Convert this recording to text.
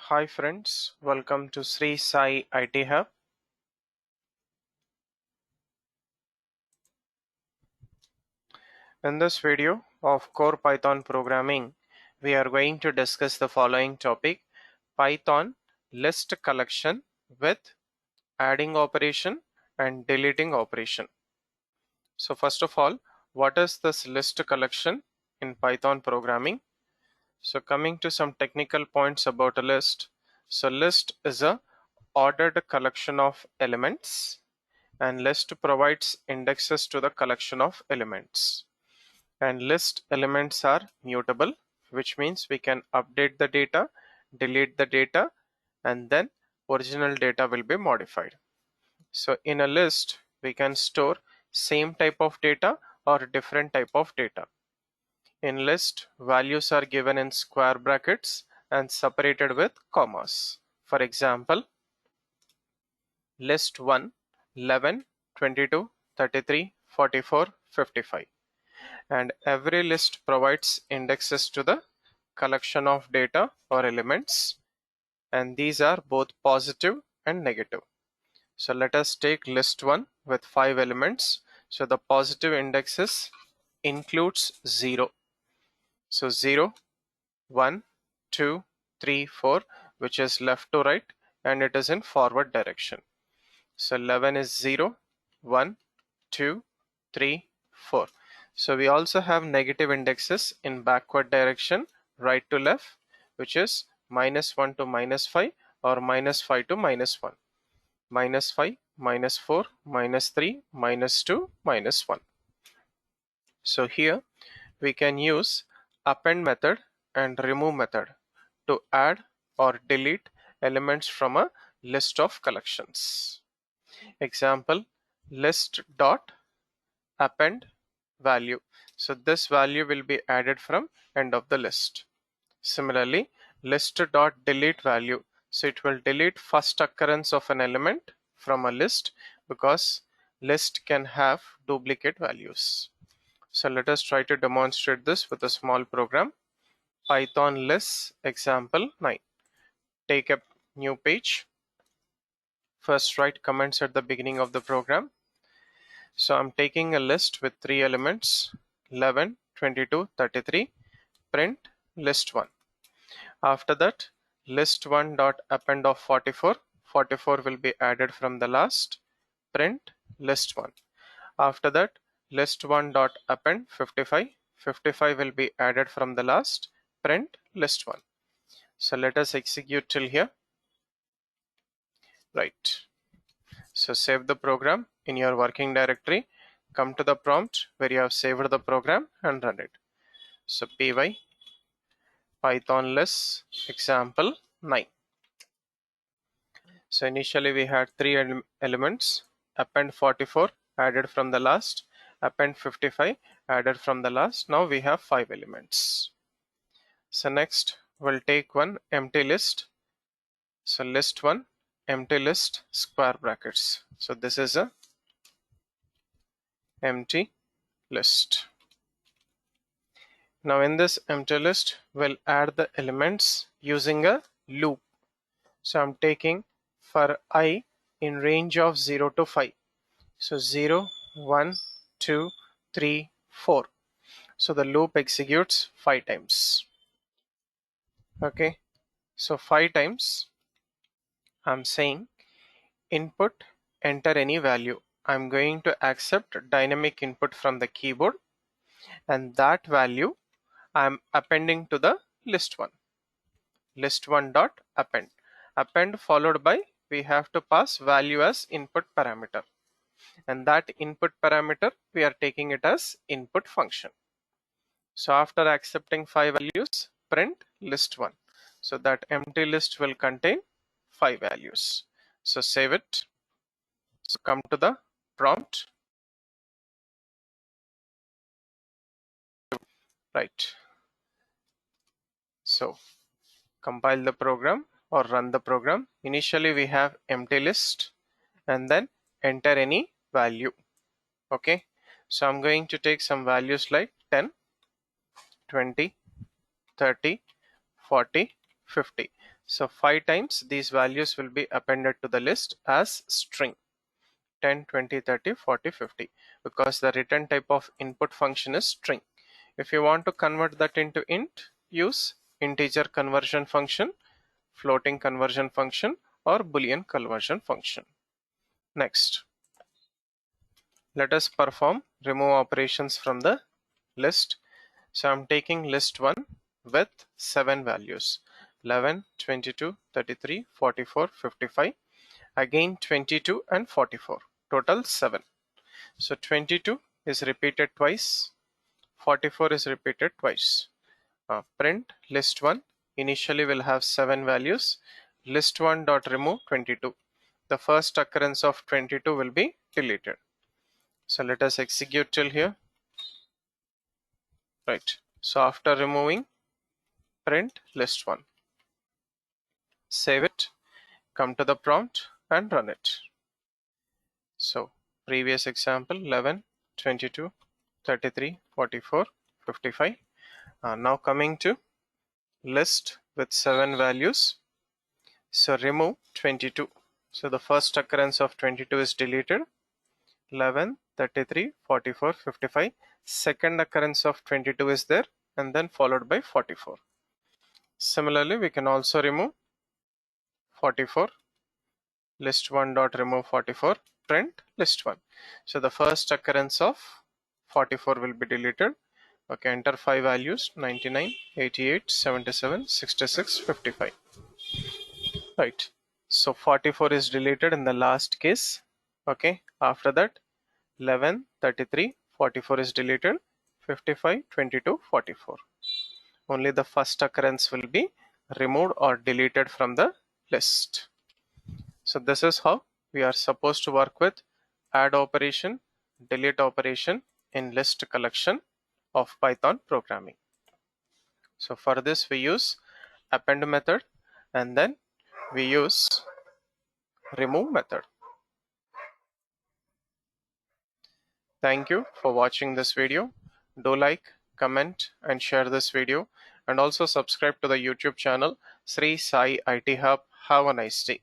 Hi friends, welcome to Srisai IT Hub. In this video of Core Python Programming, we are going to discuss the following topic: Python list collection with adding operation and deleting operation. So first of all, what is this list collection in Python programming? So coming to some technical points about a list. So list is a ordered collection of elements, and list provides indexes to the collection of elements. And list elements are mutable, which means we can update the data, delete the data, and then original data will be modified. So in a list, we can store same type of data or different type of data. In list, values are given in square brackets and separated with commas. For example, list 1, 11, 22, 33, 44, 55. And every list provides indexes to the collection of data or elements, and these are both positive and negative. So let us take list 1 with 5 elements. So the positive indexes includes 0. So 0, 1, 2, 3, 4, which is left to right, and it is in forward direction. So 11 is 0, 1, 2, 3, 4. So we also have negative indexes in backward direction, right to left, which is -1 to -5 or -5 to -1, -5, -4, -3, -2, -1. So here we can use append method and remove method to add or delete elements from a list of collections. Example, list dot append value. So this value will be added from end of the list. Similarly, list dot delete value. So it will delete first occurrence of an element from a list because list can have duplicate values. So let us try to demonstrate this with a small program. Python list example 9. Take a new page. First write comments at the beginning of the program. So I'm taking a list with 3 elements, 11, 22, 33, print list 1. After that, list1 dot append of 44, 44 will be added from the last, print list 1. After that, list1 dot append 55, 55 will be added from the last, print list 1. So let us execute till here. Right. So save the program in your working directory, come to the prompt where you have saved the program and run it. So py python list example 9. So initially we had 3 elements, append 44 added from the last, append 55 added from the last. Now we have 5 elements. So next we'll take one empty list. So list 1 empty list square brackets. So this is a empty list. Now in this empty list, we'll add the elements using a loop. So I'm taking for I in range of 0 to 5. So 0, 1, 2, 3, 4. So the loop executes 5 times. Okay, so 5 times I'm saying input, enter any value. I'm going to accept dynamic input from the keyboard, and that value I'm appending to the list 1. List1 dot append. Append followed by we have to pass value as input parameter, and that input parameter we are taking it as input function. So after accepting 5 values, print list1. So that empty list will contain 5 values. So save it. So come to the prompt. Right. So compile the program or run the program. Initially we have empty list and then enter any value. Okay, so I'm going to take some values like 10, 20, 30, 40, 50. So 5 times these values will be appended to the list as string 10, 20, 30, 40, 50 because the return type of input function is string. If you want to convert that into int, use integer conversion function, floating conversion function, or boolean conversion function. Next, let us perform remove operations from the list. So I'm taking list 1 with 7 values 11, 22, 33, 44, 55, again 22 and 44, total 7. So 22 is repeated twice, 44 is repeated twice. Print list 1 initially will have 7 values. List 1 dot remove 22. The first occurrence of 22 will be deleted. So let us execute till here. Right. So after removing, print list 1. Save it, come to the prompt and run it. So previous example 11, 22, 33, 44, 55. Now coming to list with 7 values. So remove 22. So the first occurrence of 22 is deleted. 11, 33, 44, 55. Second occurrence of 22 is there and then followed by 44. Similarly, we can also remove 44. List 1 dot remove 44. Print list 1. So the first occurrence of 44 will be deleted. Okay, enter 5 values 99, 88, 77, 66, 55. Right. So 44 is deleted in the last case. Okay, after that 11, 33, 44 is deleted, 55, 22, 44. Only the first occurrence will be removed or deleted from the list. So this is how we are supposed to work with add operation, delete operation in list collection of Python programming. So for this we use append method and then we use remove method. Thank you for watching this video. Do like, comment and share this video and also subscribe to the YouTube channel Sri Sai IT Hub. Have a nice day.